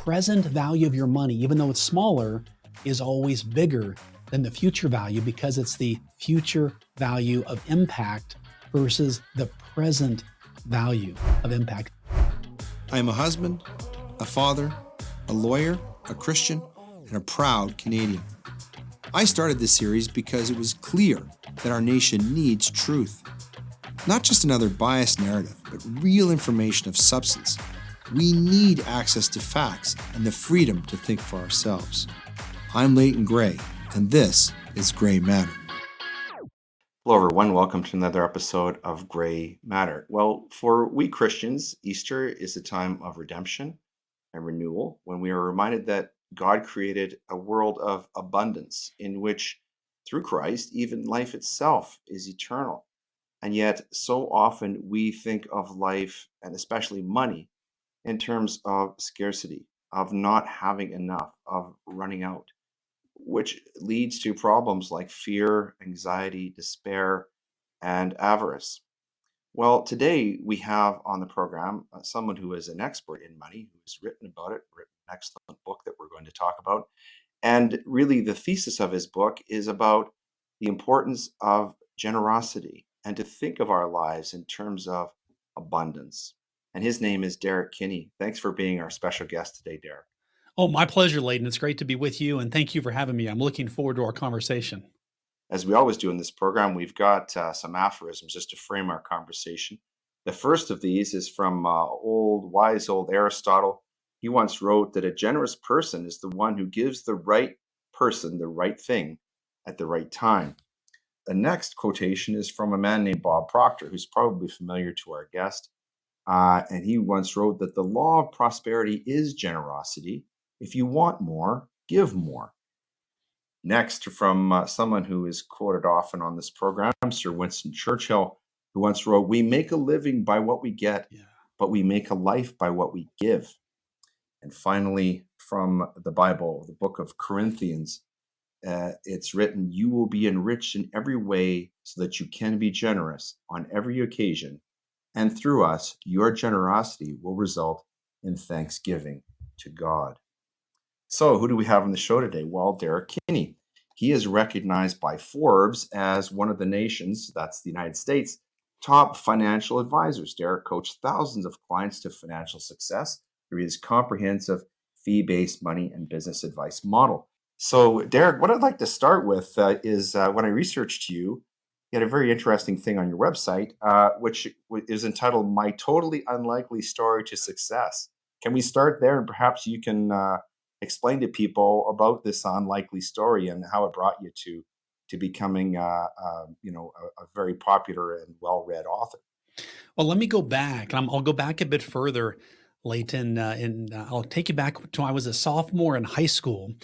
present value of your money, even though it's smaller, is always bigger than the future value because it's the future value of impact versus the present value of impact. I am a husband, a father, a lawyer, a Christian, and a proud Canadian. I started this series because it was clear that our nation needs truth. Not just another biased narrative, but real information of substance. We need access to facts and the freedom to think for ourselves. I'm Leighton Gray, and this is Gray Matter. Hello, everyone. Welcome to another episode of Gray Matter. Well, for we Christians, Easter is a time of redemption and renewal when we are reminded that God created a world of abundance in which, through Christ, even life itself is eternal. And yet, so often we think of life, and especially money, in terms of scarcity, of not having enough, of running out, which leads to problems like fear, anxiety, despair, and avarice. Well, today we have on the program someone who is an expert in money, who has written about it, written an excellent book that we're going to talk about. And really, the thesis of his book is about the importance of generosity and to think of our lives in terms of abundance. And his name is Derrick Kinney. Thanks for being our special guest today, Derrick. Oh, my pleasure, Leighton. It's great to be with you, and thank you for having me. I'm looking forward to our conversation. As we always do in this program, we've got some aphorisms just to frame our conversation. The first of these is from wise old Aristotle. He once wrote that a generous person is the one who gives the right person the right thing at the right time. The next quotation is from a man named Bob Proctor, who's probably familiar to our guest. And he once wrote that the law of prosperity is generosity. If you want more, give more. Next, from someone who is quoted often on this program, Sir Winston Churchill, who once wrote, "We make a living by what we get, but we make a life by what we give." And finally, from the Bible, the book of Corinthians, it's written, "You will be enriched in every way so that you can be generous on every occasion. And through us, your generosity will result in thanksgiving to God." So who do we have on the show today? Well, Derrick Kinney. He is recognized by Forbes as one of the nation's, that's the United States, top financial advisors. Derrick coached thousands of clients to financial success through his comprehensive fee-based money and business advice model. So, Derrick, what I'd like to start with is when I researched you, you had a very interesting thing on your website, which is entitled "My Totally Unlikely Story to Success." Can we start there, and perhaps you can explain to people about this unlikely story and how it brought you to becoming, a very popular and well-read author? Well, let me go back. I'll go back a bit further, Leighton, and I'll take you back to I was a sophomore in high school.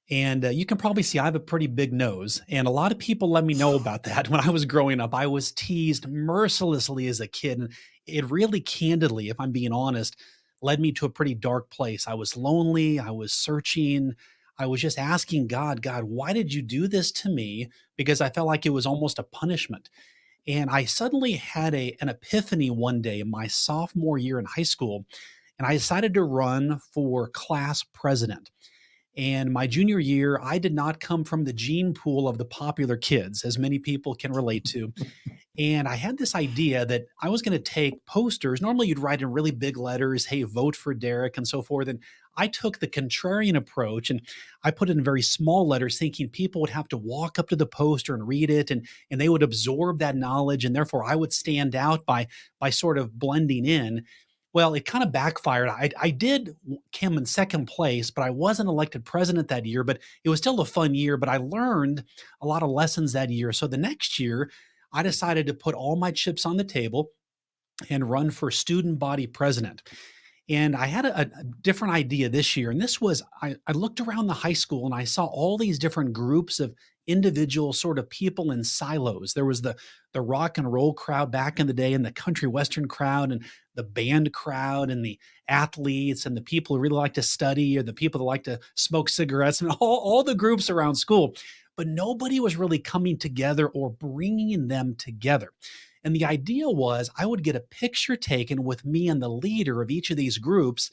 And you can probably see I have a pretty big nose. And a lot of people let me know about that. When I was growing up, I was teased mercilessly as a kid. And it really candidly, if I'm being honest, led me to a pretty dark place. I was lonely. I was searching. I was just asking God, why did you do this to me? Because I felt like it was almost a punishment. And I suddenly had an epiphany one day in my sophomore year in high school. And I decided to run for class president. And my junior year, I did not come from the gene pool of the popular kids, as many people can relate to. And I had this idea that I was going to take posters. Normally, you'd write in really big letters, "Hey, vote for Derrick," and so forth. And I took the contrarian approach and I put it in very small letters, thinking people would have to walk up to the poster and read it, and they would absorb that knowledge. And therefore, I would stand out by sort of blending in. Well, it kind of backfired. I did come in second place, but I wasn't elected president that year. But it was still a fun year. But I learned a lot of lessons that year. So the next year, I decided to put all my chips on the table and run for student body president. And I had a different idea this year. And this was, I looked around the high school and I saw all these different groups of individual sort of people in silos. There was the rock and roll crowd back in the day, and the country western crowd, and the band crowd, and the athletes, and the people who really like to study, or the people that like to smoke cigarettes, and all the groups around school. But nobody was really coming together or bringing them together. And the idea was I would get a picture taken with me and the leader of each of these groups,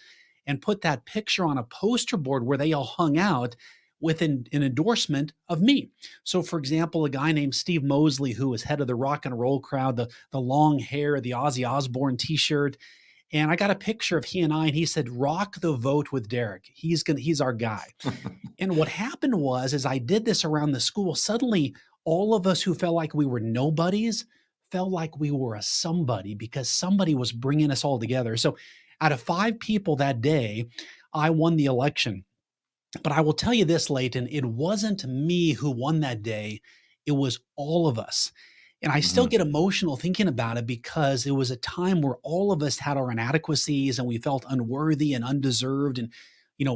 and put that picture on a poster board where they all hung out with an endorsement of me. So, for example, a guy named Steve Mosley, who was head of the rock and roll crowd, the long hair, the Ozzy Osbourne T-shirt, and I got a picture of he and I, and he said, "Rock the vote with Derrick. He's our guy." And what happened was, as I did this around the school, suddenly all of us who felt like we were nobodies felt like we were a somebody because somebody was bringing us all together. So, out of 5 people that day, I won the election. But I will tell you this, Leighton, it wasn't me who won that day. It was all of us. And I still Mhm. get emotional thinking about it because it was a time where all of us had our inadequacies and we felt unworthy and undeserved. And,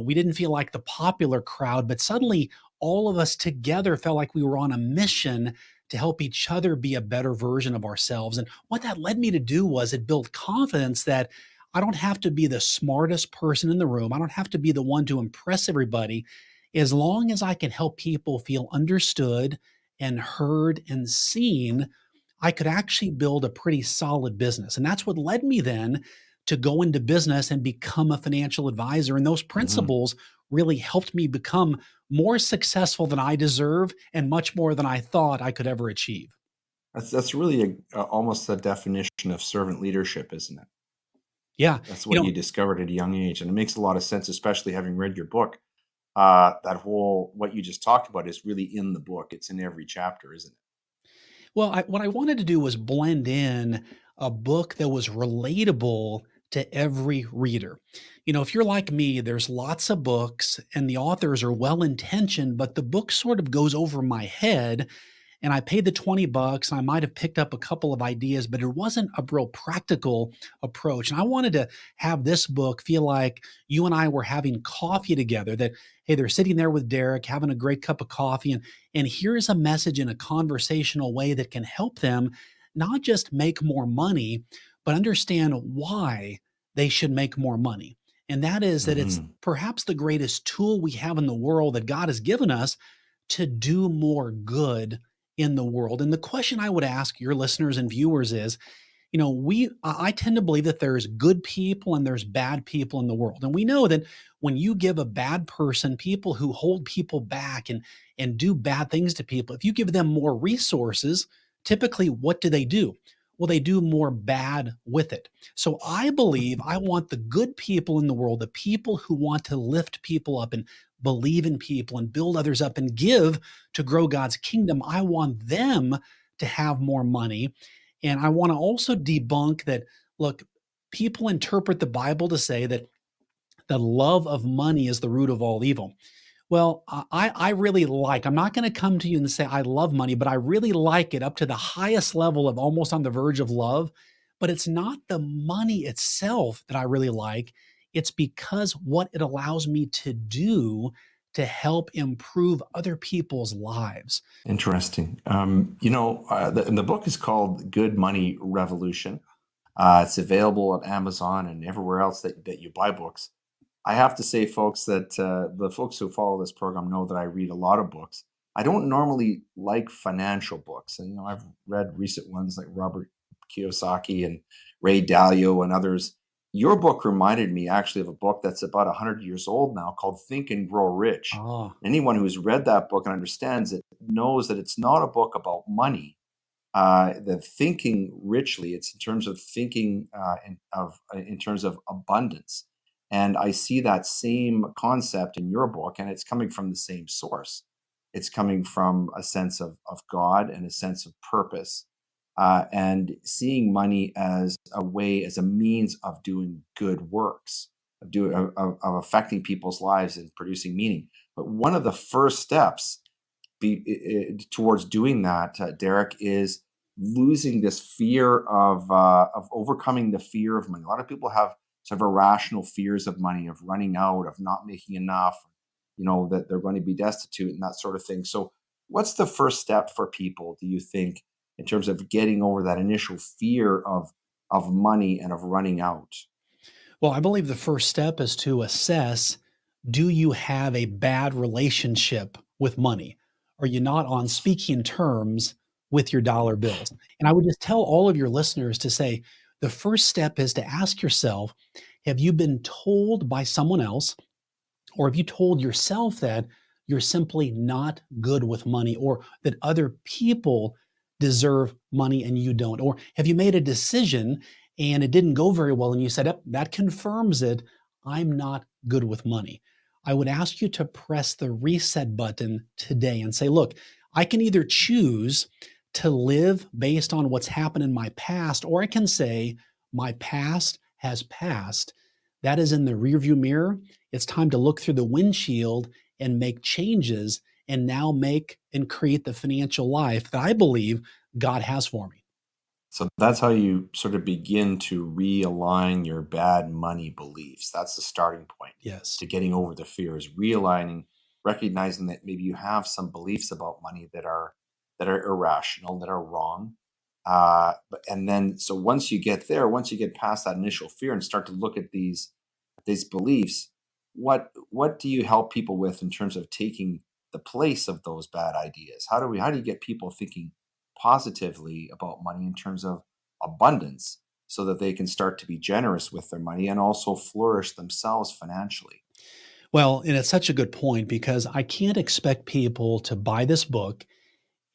we didn't feel like the popular crowd, but suddenly all of us together felt like we were on a mission to help each other be a better version of ourselves. And what that led me to do was it built confidence that I don't have to be the smartest person in the room. I don't have to be the one to impress everybody. As long as I can help people feel understood and heard and seen, I could actually build a pretty solid business. And that's what led me then to go into business and become a financial advisor. And those Mhm. principles really helped me become more successful than I deserve and much more than I thought I could ever achieve. That's really almost the definition of servant leadership, isn't it? Yeah. That's You what know, you discovered at a young age, and it makes a lot of sense, especially having read your book. That whole what you just talked about is really in the book. It's in every chapter, isn't it? Well, what I wanted to do was blend in a book that was relatable to every reader. If you're like me, there's lots of books and the authors are well intentioned, but the book sort of goes over my head and I paid the 20 bucks and I might have picked up a couple of ideas, but it wasn't a real practical approach. And I wanted to have this book feel like you and I were having coffee together, that, hey, they're sitting there with Derrick having a great cup of coffee. And here's a message in a conversational way that can help them not just make more money, but understand why they should make more money. And that is that it's Mhm. perhaps the greatest tool we have in the world that God has given us to do more good in the world. And the question I would ask your listeners and viewers is, I tend to believe that there's good people and there's bad people in the world. And we know that when you give a bad person, people who hold people back and do bad things to people, if you give them more resources, typically what do? Well, they do more bad with it. So I believe I want the good people in the world, the people who want to lift people up and believe in people and build others up and give to grow God's kingdom. I want them to have more money. And I want to also debunk that, look, people interpret the Bible to say that the love of money is the root of all evil. Well, I really like, I'm not going to come to you and say I love money, but I really like it up to the highest level of almost on the verge of love. But it's not the money itself that I really like. It's because what it allows me to do to help improve other people's lives. Interesting. And the book is called Good Money Revolution. It's available on Amazon and everywhere else that you buy books. I have to say, folks, that the folks who follow this program know that I read a lot of books. I don't normally like financial books, and I've read recent ones like Robert Kiyosaki and Ray Dalio and others. Your book reminded me actually of a book that's about 100 years old now called Think and Grow Rich. Ah, Anyone who's read that book and understands it knows that it's not a book about money, the thinking richly. It's in terms of thinking in terms of abundance, and I see that same concept in your book, and it's coming from the same source. It's coming from a sense of God and a sense of purpose, and seeing money as a way, as a means of doing good works, of affecting people's lives and producing meaning. But one of the first steps towards doing that, Derek, is losing this fear of overcoming the fear of money. A lot of people have sort of irrational fears of money, of running out, of not making enough, that they're going to be destitute and that sort of thing. So, what's the first step for people, do you think, in terms of getting over that initial fear of money and of running out? well, I believe the first step is to assess, do you have a bad relationship with money? Are you not on speaking terms with your dollar bills? And I would just tell all of your listeners to say the first step is to ask yourself, Have you been told by someone else, or have you told yourself that you're simply not good with money, or that other people deserve money and you don't? Or have you made a decision and it didn't go very well and you said, "Yep, that confirms it. I'm not good with money." I would ask you to press the reset button today and say, "Look, I can either choose to live based on what's happened in my past, or I can say, my past has passed. That is in the rearview mirror. It's time to look through the windshield and make changes and now make and create the financial life that I believe God has for me." So that's how you sort of begin to realign your bad money beliefs. That's the starting point Yes. to getting over the fear, is realigning, recognizing that maybe you have some beliefs about money that are irrational, that are wrong. And then so once you get there, once you get past that initial fear and start to look at these beliefs, what do you help people with in terms of taking the place of those bad ideas? How do you get people thinking positively about money in terms of abundance so that they can start to be generous with their money and also flourish themselves financially? Well, and it's such a good point because I can't expect people to buy this book,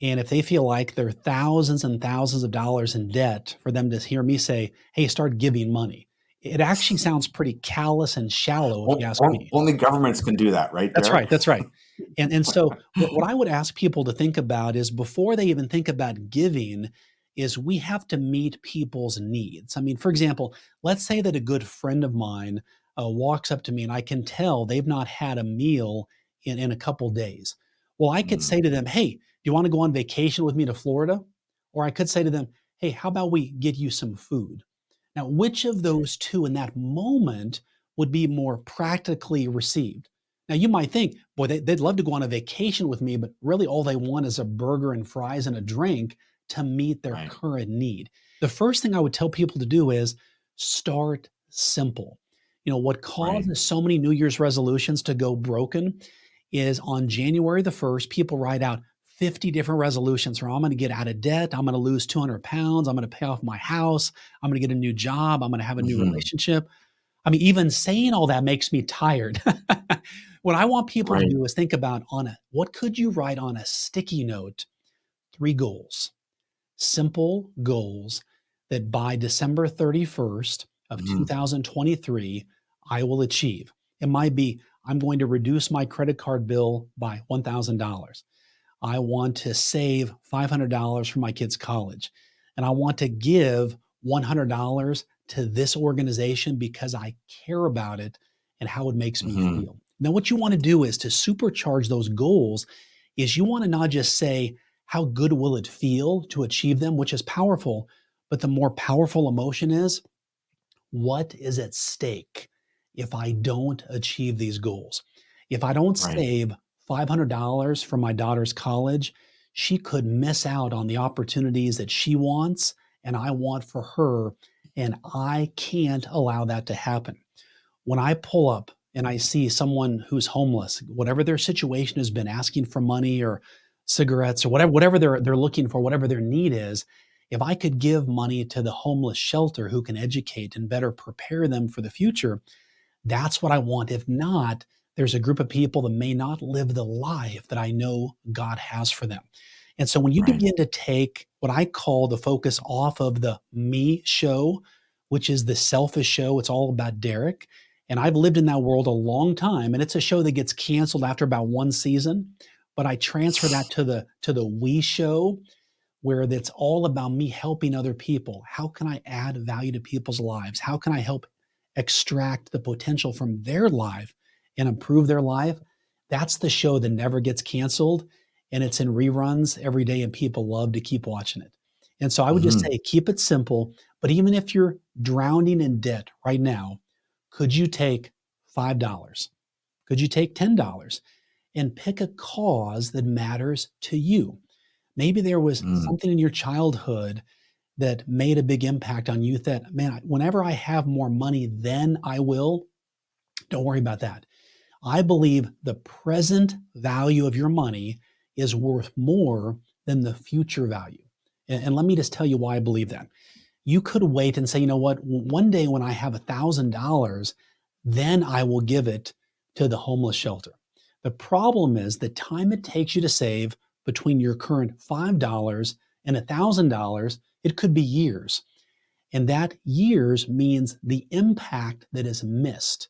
and if they feel like they're thousands and thousands of dollars in debt, for them to hear me say, "Hey, start giving money." It actually sounds pretty callous and shallow if you ask me. Only governments can do that, right, That's right, Derek? that's right. And so what I would ask people to think about is, before they even think about giving, is we have to meet people's needs. I mean, for example, let's say that a good friend of mine walks up to me and I can tell they've not had a meal in a couple days. Well, I could Mm, say to them, "Hey, do you want to go on vacation with me to Florida?" Or I could say to them, "Hey, how about we get you some food?" Now, which of those two in that moment would be more practically received? Now, you might think, boy, they'd love to go on a vacation with me, but really all they want is a burger and fries and a drink to meet their right. current need. The first thing I would tell people to do is start simple. What Right. causes so many New Year's resolutions to go broken is on January the 1st, people write out 50 different resolutions from, I'm going to get out of debt. I'm going to lose 200 pounds. I'm going to pay off my house. I'm going to get a new job. I'm going to have a new Mhm. relationship. I mean, even saying all that makes me tired. What I want people to Right. do is think about, what could you write on a sticky note? 3 goals, simple goals that by December 31st of Mhm. 2023, I will achieve. It might be, I'm going to reduce my credit card bill by $1,000. I want to save $500 for my kids' college. And I want to give $100 to this organization because I care about it and how it makes me Mhm. feel. Now, what you want to do is to supercharge those goals, is you want to not just say, how good will it feel to achieve them, which is powerful, but the more powerful emotion is, what is at stake if I don't achieve these goals? If I don't Right. save $500 for my daughter's college, she could miss out on the opportunities that she wants and I want for her. And I can't allow that to happen. When I pull up and I see someone who's homeless, whatever their situation has been, asking for money or cigarettes or whatever they're looking for, whatever their need is, if I could give money to the homeless shelter who can educate and better prepare them for the future, that's what I want. If not, there's a group of people that may not live the life that I know God has for them. And so when you Right. begin to take what I call the focus off of the me show, which is the selfish show, it's all about Derrick. And I've lived in that world a long time. And it's a show that gets canceled after about one season. But I transfer that to the we show, where that's all about me helping other people. How can I add value to people's lives? How can I help extract the potential from their life and improve their life? That's the show that never gets canceled, and it's in reruns every day and people love to keep watching it. And so I would just Mhm. say, keep it simple, but even if you're drowning in debt right now, could you take $5? Could you take $10 and pick a cause that matters to you? Maybe there was Mm. something in your childhood that made a big impact on you, that, man, whenever I have more money, then I will. Don't worry about that. I believe the present value of your money is worth more than the future value. And let me just tell you why I believe that. You could wait and say, you know what, one day when I have $1,000, then I will give it to the homeless shelter. The problem is the time it takes you to save between your current $5 and $1,000, it could be years. And that years means the impact that is missed.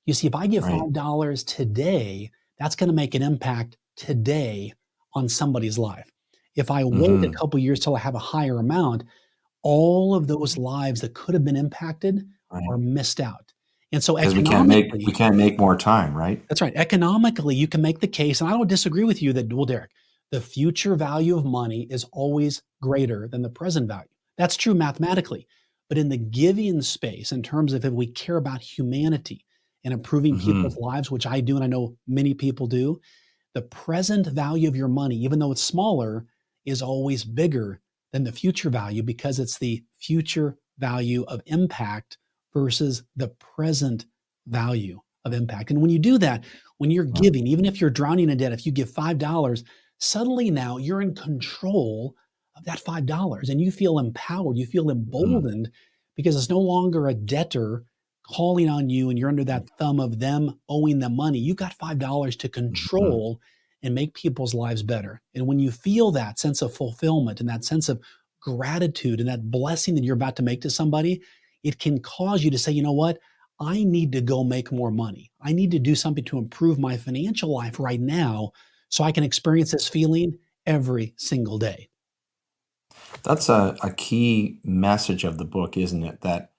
You see, if I give Right. $5 today, that's going to make an impact today on somebody's life. If I wait a Hmm. couple years till I have a higher amount, all of those lives that could have been impacted are Right. missed out. And so Because we economically, can't make more time, right? that's right. Economically, you can make the case, and I don't disagree with you that, well, Derek, the future value of money is always greater than the present value. That's true mathematically. But in the giving space, in terms of if we care about humanity and improving people's Hmm. lives, which I do, and I know many people do, the present value of your money, even though it's smaller, is always bigger than the future value because it's the future value of impact versus the present value of impact. And when you do that, when you're Yeah. giving, even if you're drowning in debt, if you give $5, suddenly now you're in control of that $5 and you feel empowered, you feel Mhm. emboldened because it's no longer a debtor calling on you and you're under that thumb of them owing them money. You got $5 to Mhm. control and make people's lives better. And when you feel that sense of fulfillment and that sense of gratitude and that blessing that you're about to make to somebody, it can cause you to say, you know what? I need to go make more money. I need to do something to improve my financial life right now so I can experience this feeling every single day. That's a key message of the book, isn't it? That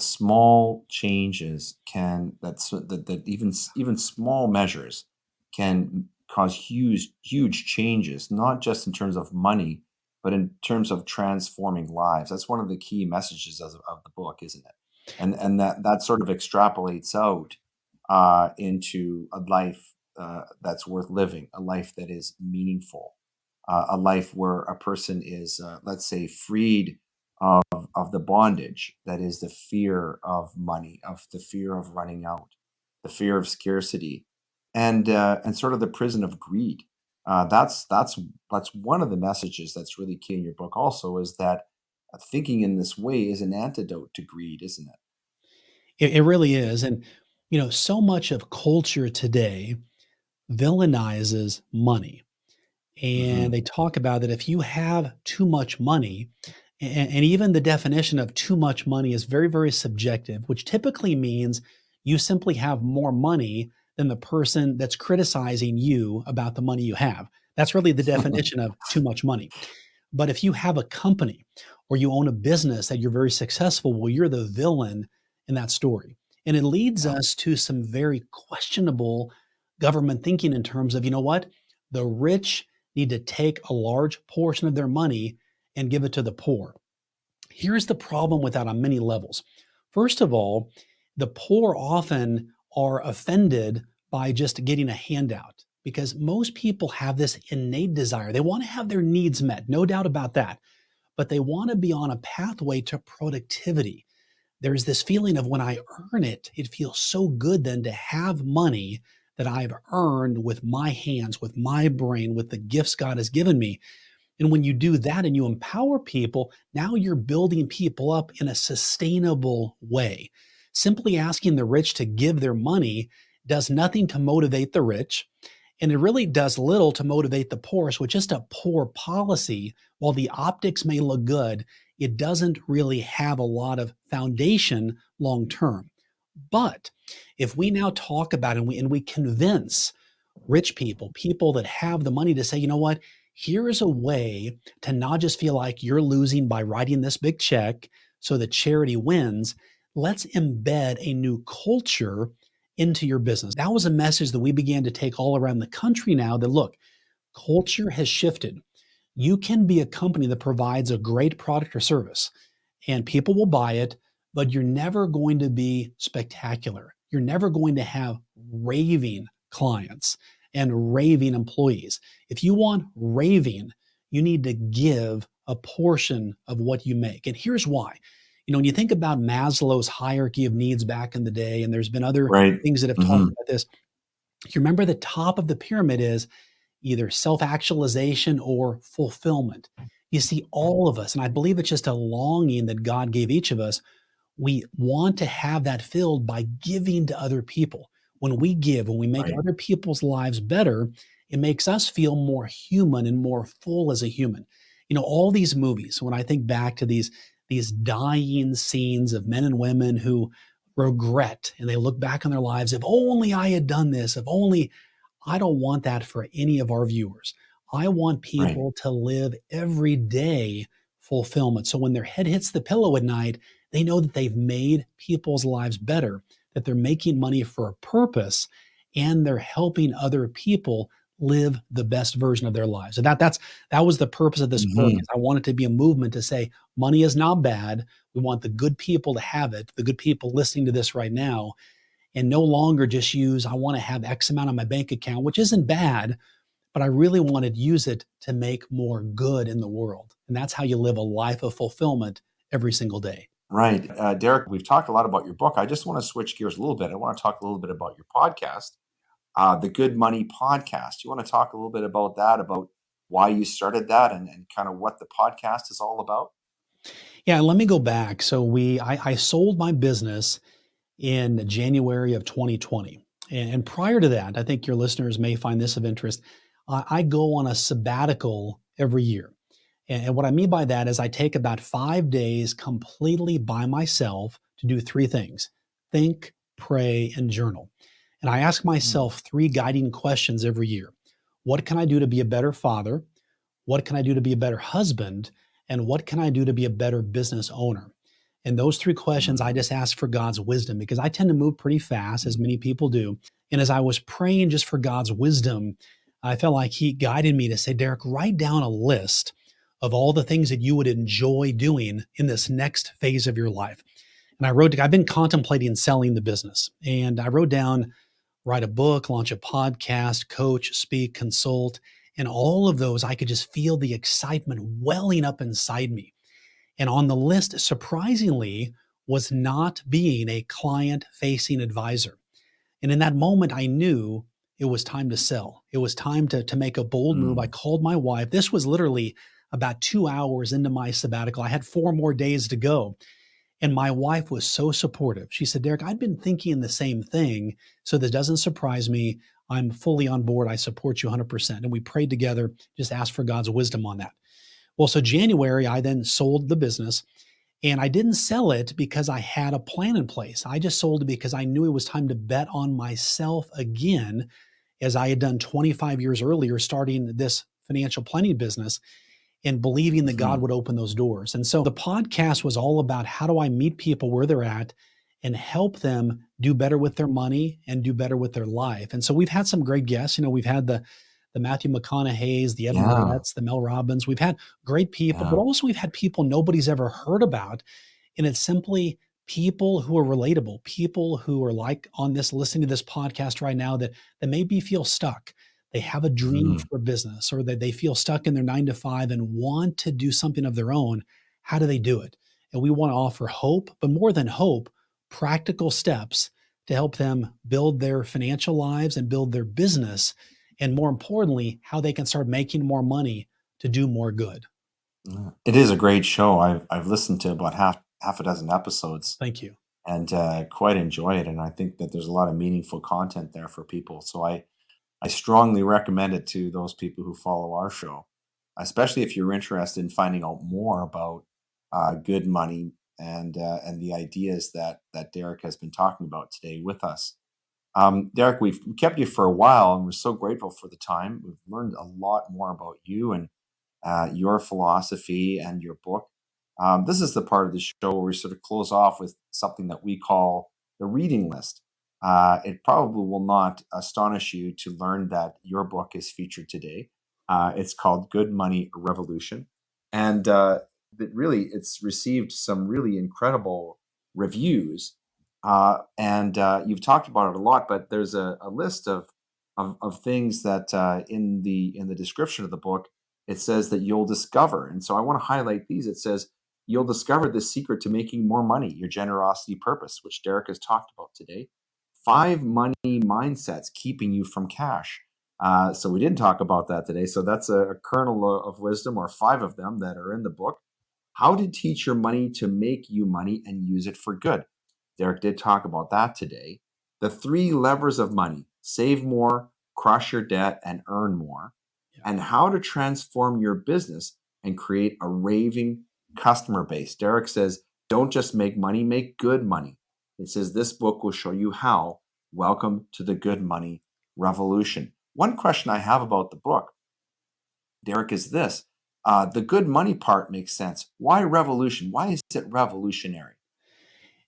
small changes can that even small measures can cause huge changes, not just in terms of money, but in terms of transforming lives. That's one of the key messages of the book, isn't it? And that sort of extrapolates out into a life that's worth living, a life that is meaningful, a life where a person is, let's say, freed of the bondage that is the fear of money, of the fear of running out, the fear of scarcity, and sort of the prison of greed. That's one of the messages that's really key in your book. Also, is that thinking in this way is an antidote to greed, isn't it? It really is. And, so much of culture today villainizes money. And Hmm. they talk about that if you have too much money, and even the definition of too much money is very, very subjective, which typically means you simply have more money than the person that's criticizing you about the money you have. That's really the definition of too much money. But if you have a company or you own a business that you're very successful, well, you're the villain in that story. And it leads Yeah. us to some very questionable government thinking in terms of, you know what? The rich need to take a large portion of their money and give it to the poor. Here's the problem with that on many levels. First of all, the poor often are offended by just getting a handout because most people have this innate desire. They want to have their needs met, no doubt about that, but they want to be on a pathway to productivity. There's this feeling of when I earn it, it feels so good then to have money that I've earned with my hands, with my brain, with the gifts God has given me. And when you do that and you empower people, now you're building people up in a sustainable way. Simply asking the rich to give their money does nothing to motivate the rich. And it really does little to motivate the poor. So it's just a poor policy. While the optics may look good, it doesn't really have a lot of foundation long term. But if we now talk about and we convince rich people, people that have the money to say, you know what, here is a way to not just feel like you're losing by writing this big check so that charity wins. Let's embed a new culture into your business. That was a message that we began to take all around the country now that look, culture has shifted. You can be a company that provides a great product or service and people will buy it, but you're never going to be spectacular. You're never going to have raving clients and raving employees. If you want raving, you need to give a portion of what you make. And here's why. When you think about Maslow's hierarchy of needs back in the day, and there's been other Right. things that have talked Hmm. about this, you remember the top of the pyramid is either self actualization or fulfillment. You see, all of us, and I believe it's just a longing that God gave each of us, we want to have that filled by giving to other people. When we give, when we make Right. other people's lives better, it makes us feel more human and more full as a human. All these movies, when I think back to these dying scenes of men and women who regret and they look back on their lives, if only I had done this, if only. I don't want that for any of our viewers. I want Right. people to live every day fulfillment. So when their head hits the pillow at night, they know that they've made people's lives better, that they're making money for a purpose, and they're helping other people live the best version of their lives. And that was the purpose of this book. Hmm. Is I want it to be a movement to say money is not bad. We want the good people to have it, the good people listening to this right now, and no longer just use, I want to have X amount on my bank account, which isn't bad, but I really want to use it to make more good in the world. And that's how you live a life of fulfillment every single day. Right. Derek, we've talked a lot about your book. I just want to switch gears a little bit. I want to talk a little bit about your podcast, the Good Money Podcast. You want to talk a little bit about that, about why you started that and kind of what the podcast is all about? Yeah, let me go back. So I sold my business in January of 2020. And prior to that, I think your listeners may find this of interest. I go on a sabbatical every year. And what I mean by that is I take about 5 days completely by myself to do three things: think, pray, and journal. And I ask Mm. myself three guiding questions every year. What can I do to be a better father? What can I do to be a better husband? And what can I do to be a better business owner? And those three questions, I Mm. just ask for God's wisdom because I tend to move pretty fast, as Mm. many people do. And as I was praying just for God's wisdom, I felt like He guided me to say, Derek, write down a list of all the things that you would enjoy doing in this next phase of your life. And I've been contemplating selling the business. And I wrote down, write a book, launch a podcast, coach, speak, consult. And all of those, I could just feel the excitement welling up inside me. And on the list, surprisingly, was not being a client facing advisor. And in that moment, I knew it was time to sell. It was time to make a bold move. I Mm. called my wife. This was literally about 2 hours into my sabbatical. I had 4 more days to go. And my wife was so supportive. She said, Derek, I've been thinking the same thing. So this doesn't surprise me. I'm fully on board. I support you 100%. And we prayed together, just asked for God's wisdom on that. Well, so January, I then sold the business, and I didn't sell it because I had a plan in place. I just sold it because I knew it was time to bet on myself again, as I had done 25 years earlier, starting this financial planning business and believing that God Mhm. would open those doors. And so the podcast was all about how do I meet people where they're at and help them do better with their money and do better with their life. And so we've had some great guests. We've had the Matthew McConaughey's, the Ed Yeah. Milette's, the Mel Robbins. We've had great people, but Yeah. also we've had people nobody's ever heard about. And it's simply people who are relatable, people who are like on this, listening to this podcast right now that maybe feel stuck. They have a dream Mhm. for a business, or that they feel stuck in their 9 to 5 and want to do something of their own. How do they do it? And we want to offer hope, but more than hope, practical steps to help them build their financial lives and build their business. And more importantly, how they can start making more money to do more good. Yeah. It is a great show. I've listened to about half a dozen episodes Thank you. and quite enjoy it. And I think that there's a lot of meaningful content there for people. So I strongly recommend it to those people who follow our show, especially if you're interested in finding out more about good money and the ideas that Derek has been talking about today with us. Derek, we've kept you for a while, and we're so grateful for the time. We've learned a lot more about you and your philosophy and your book. This is the part of the show where we sort of close off with something that we call the reading list. It probably will not astonish you to learn that your book is featured today. It's called Good Money Revolution. And it's received some really incredible reviews. And you've talked about it a lot, but there's a list of things that in the description of the book it says that you'll discover. And so I want to highlight these. It says, you'll discover the secret to making more money, your generosity purpose, which Derek has talked about today. 5 money mindsets keeping you from cash. So we didn't talk about that today. So that's a kernel of wisdom, or 5 of them that are in the book. How to teach your money to make you money and use it for good. Derrick did talk about that today. The 3 levers of money: save more, crush your debt, and earn more. Yeah. And how to transform your business and create a raving customer base. Derrick says, don't just make money, make good money. It says this book will show you how. Welcome to the good money revolution. One question I have about the book, Derrick, is this. The good money part makes sense. Why revolution? Why is it revolutionary?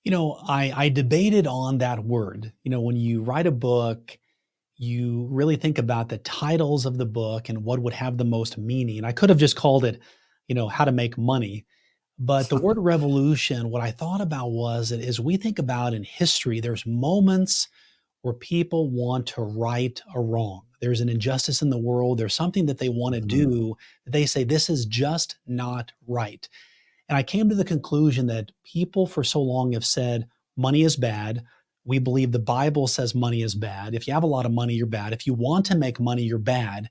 I debated on that word. When you write a book, you really think about the titles of the book and what would have the most meaning. And I could have just called it, How to Make Money. But the word revolution, what I thought about was that as we think about in history, there's moments where people want to right a wrong. There's an injustice in the world. There's something that they want to Mhm. do that they say, this is just not right. And I came to the conclusion that people for so long have said money is bad. We believe the Bible says money is bad. If you have a lot of money, you're bad. If you want to make money, you're bad.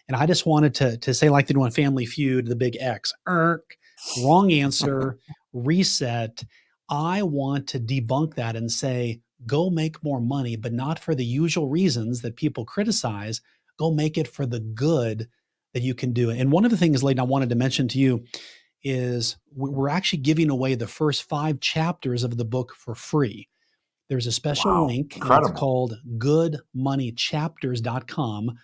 And I just wanted to say, like they do on Family Feud, the big X, wrong answer, reset. I want to debunk that and say, go make more money, but not for the usual reasons that people criticize. Go make it for the good that you can do. And one of the things, Leighton, I wanted to mention to you is we're actually giving away the first 5 chapters of the book for free. There's a special Wow, link, and it's incredible. called goodmoneychapters.com.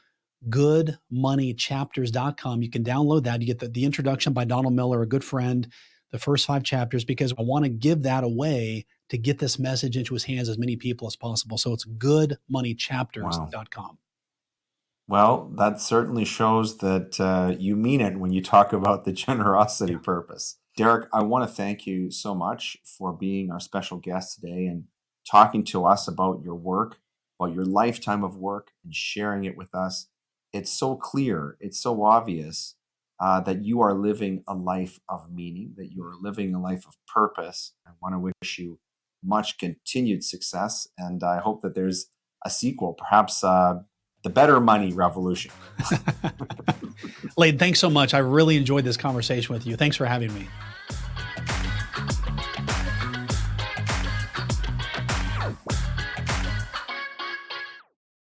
Goodmoneychapters.com. You can download that. You get the introduction by Donald Miller, a good friend, the first 5 chapters, because I want to give that away to get this message into his hands as many people as possible. So it's Wow. goodmoneychapters.com. Well, that certainly shows that you mean it when you talk about the generosity purpose. Derrick, I want to thank you so much for being our special guest today and talking to us about your work, about your lifetime of work, and sharing it with us. It's so clear, it's so obvious that you are living a life of meaning, that you are living a life of purpose. I want to wish you much continued success, and I hope that there's a sequel, perhaps the better money revolution. Leighton, thanks so much. I really enjoyed this conversation with you. Thanks for having me.